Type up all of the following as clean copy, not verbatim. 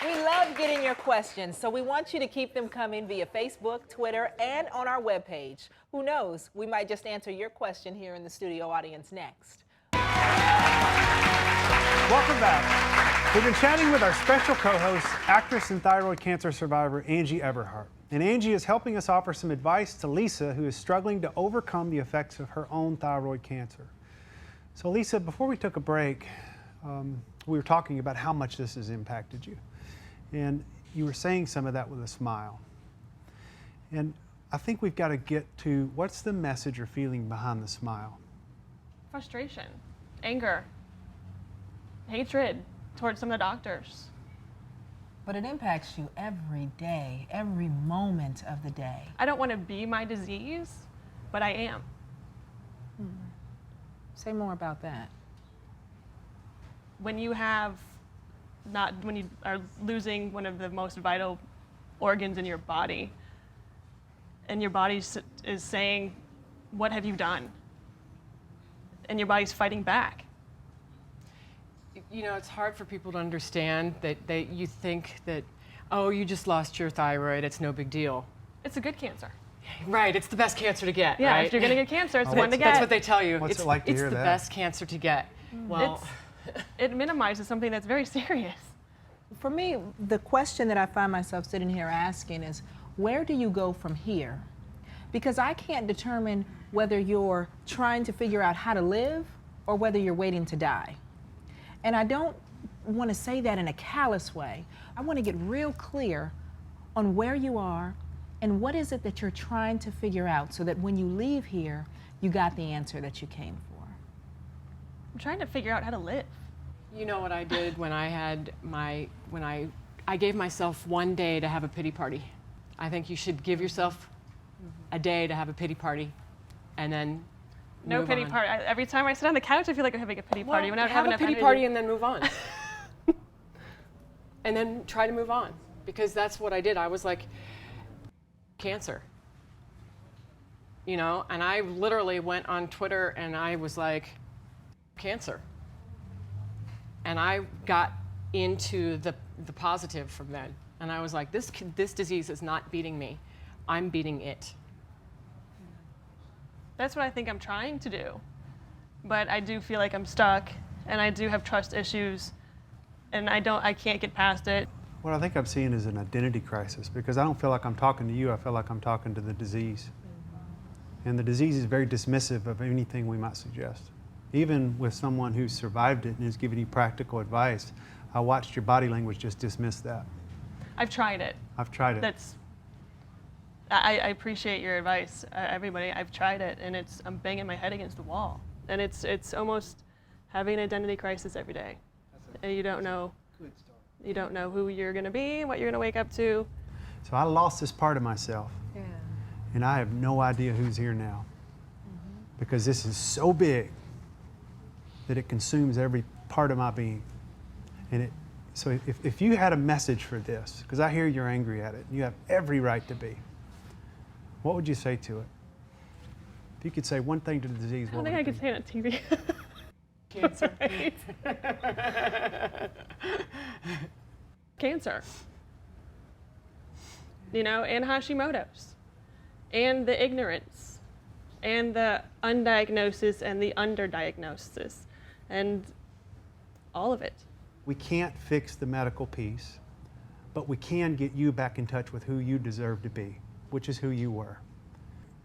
We love getting your questions, so we want you to keep them coming via Facebook, Twitter, and on our webpage. Who knows, we might just answer your question here in the studio audience next. Welcome back. We've been chatting with our special co-host, actress and thyroid cancer survivor, Angie Everhart. And Angie is helping us offer some advice to Lisa, who is struggling to overcome the effects of her own thyroid cancer. So Lisa, before we took a break, we were talking about how much this has impacted you. And you were saying some of that with a smile. And I think we've got to get to what's the message or feeling behind the smile? Frustration, anger, hatred towards some of the doctors. But it impacts you every day, every moment of the day. I don't want to be my disease, but I am. Say more about that. When you are losing one of the most vital organs in your body, and your body is saying, what have you done? And your body's fighting back. You know, it's hard for people to understand that you think that, oh, you just lost your thyroid, it's no big deal. It's a good cancer. Right, it's the best cancer to get, Yeah, right? if you're gonna get cancer, it's the one to get. That's what they tell you. What's it like to hear It's the that? best cancer to get. Well, It minimizes something that's very serious. For me, the question that I find myself sitting here asking is, where do you go from here? Because I can't determine whether you're trying to figure out how to live or whether you're waiting to die. And I don't want to say that in a callous way. I want to get real clear on where you are and what is it that you're trying to figure out so that when you leave here, you got the answer that you came for. I'm trying to figure out how to live. you know what I did when I had I gave myself one day to have a pity party. I think you should give yourself a day to have a pity party, and then No move pity on. party. Every time I sit on the couch, I feel like I'm having a pity party. Well, When I have a enough pity energy. party and then move on. And then try to move on, because that's what I did. I was like, cancer. You know, and I literally went on Twitter and I was like, cancer. And I got into the positive from then. And I was like, this disease is not beating me. I'm beating it. That's what I think I'm trying to do. But I do feel like I'm stuck, and I do have trust issues, and I can't get past it. What I think I'm seeing is an identity crisis, because I don't feel like I'm talking to you, I feel like I'm talking to the disease. And the disease is very dismissive of anything we might suggest. Even with someone who's survived it and is giving you practical advice, I watched your body language just dismiss that. I've tried it. I've tried it. I appreciate your advice, everybody. I've tried it, and I'm banging my head against the wall. And it's almost having an identity crisis every day. And you don't know who you're going to be, what you're going to wake up to. So I lost this part of myself. Yeah. And I have no idea who's here now. Because this is so big that it consumes every part of my being. And so if you had a message for this, because I hear you're angry at it, you have every right to be, what would you say to it? If you could say one thing to the disease, I what don't would think I it could be? say it on TV. Cancer. Cancer. You know, and Hashimoto's, and the ignorance, and the undiagnosis and the underdiagnosis, and all of it. We can't fix the medical piece, but we can get you back in touch with who you deserve to be, which is who you were.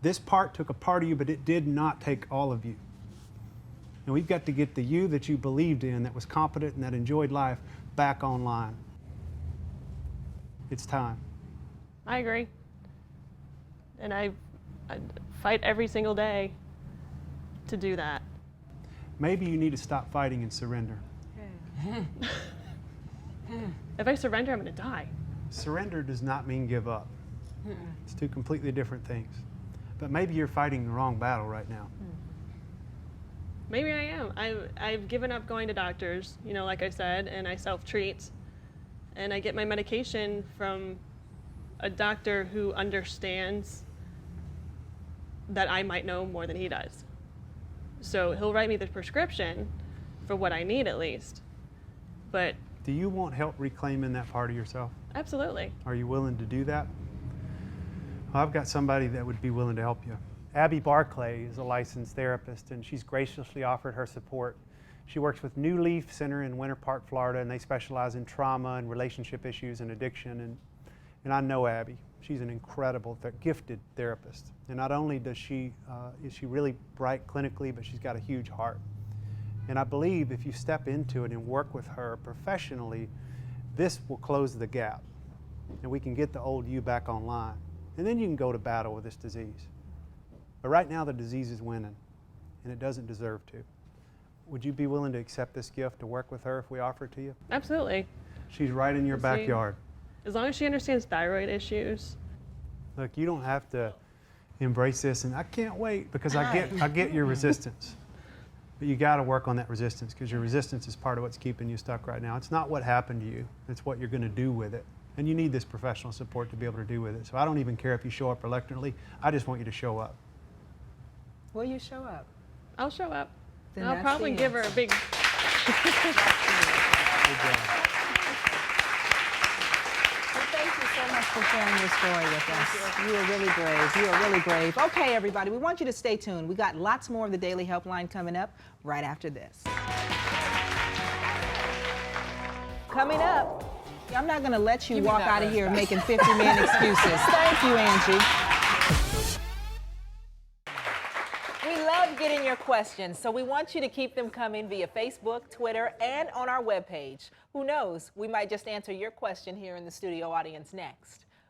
This part took a part of you, but it did not take all of you. And we've got to get the you that you believed in, that was competent and that enjoyed life, back online. It's time. I agree. And I fight every single day to do that. Maybe you need to stop fighting and surrender. If I surrender, I'm going to die. Surrender does not mean give up. It's two completely different things. But maybe you're fighting the wrong battle right now. Maybe I am. I've given up going to doctors, you know, like I said, and I self-treat. And I get my medication from a doctor who understands that I might know more than he does. So he'll write me the prescription for what I need, at least. But Do you want help reclaiming that part of yourself? Absolutely. Are you willing to do that? Well, I've got somebody that would be willing to help you. Abby Barclay is a licensed therapist, and she's graciously offered her support. She works with New Leaf Center in Winter Park, Florida, and they specialize in trauma and relationship issues and addiction. And I know Abby. She's an incredible, gifted therapist. And not only is she really bright clinically, but she's got a huge heart. And I believe if you step into it and work with her professionally, this will close the gap. And we can get the old you back online. And then you can go to battle with this disease. But right now the disease is winning, and it doesn't deserve to. Would you be willing to accept this gift to work with her if we offer it to you? Absolutely. She's right in your backyard. As long as she understands thyroid issues. Look, you don't have to embrace this, and I can't wait because I get your resistance. But you got to work on that resistance, because your resistance is part of what's keeping you stuck right now. It's not what happened to you, it's what you're going to do with it. And you need this professional support to be able to do with it. So I don't even care if you show up reluctantly. I just want you to show up. Will you show up? I'll show up. Then I'll that's probably the give her a big. Good job. Well, thank you so much for sharing your story with us. You are really brave. You are really brave. Okay, everybody, we want you to stay tuned. We got lots more of the Daily Helpline coming up right after this. Coming up, I'm not going to let you Give me walk that out of rose here back. making 50-man excuses. Thank you, Angie. We love getting your questions, so we want you to keep them coming via Facebook, Twitter, and on our webpage. Who knows, we might just answer your question here in the studio audience next.